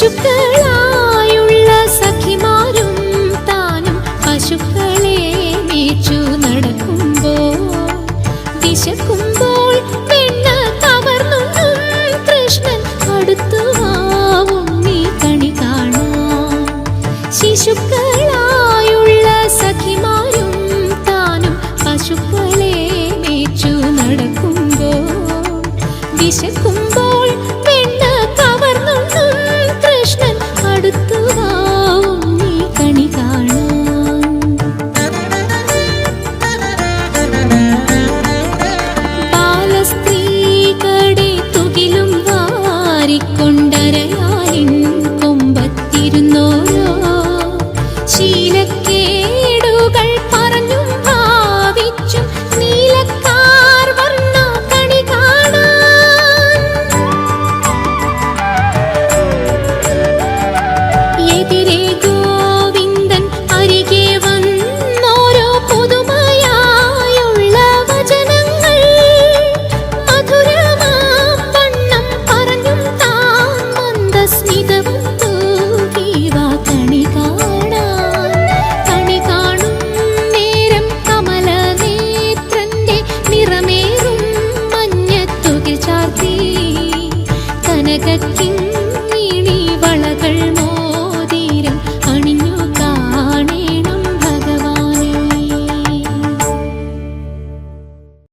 ശിശുക്കളായുള്ള സഖിമാരും താനും പശുക്കളെ മേച്ചു നടക്കുമ്പോൾ വിശക്കുമ്പോൾ വെണ്ണ കവർന്നുണ്ണും കൃഷ്ണൻ അടുത്തു വാ ഉണ്ണി കണി കാണാൻ. ശിശുക്കളായുള്ള സഖിമാരും താനും പശുക്കളെ മേച്ചു നടക്കുമ്പോൾ വിശക്കുമ്പോൾ വെണ്ണ കവർന്നുണ്ണും കൃഷ്ണൻ അടുത്തു വാ ഉണ്ണി കണി കാണാൻ. ബാലസ്ത്രീകളുടെ തുകിലും വാരിക്കൊണ്ടരയാലിൻ കൊമ്പത്തിരുന്നോരോ ശീലക്കേടുകൾ പറഞ്ഞും ഭാവിച്ചും നീലക്കാർ വർണ്ണ കണി കാണാൻ. എതിരെ ഗോവിന്ദൻ അരികെ വന്നോരോ പുതുമയായുള്ള വചനങ്ങൾ മധുരമാം വണ്ണം പറഞ്ഞും താൻ മന്ദസ്മിതവും തൂകി വാ കണി കാണാൻ. കണി കാണും നേരം കമലനേത്രന്റെ നിറമേറും മഞ്ഞത്തുകിൽ ചാർത്തി കനകക്കിങ്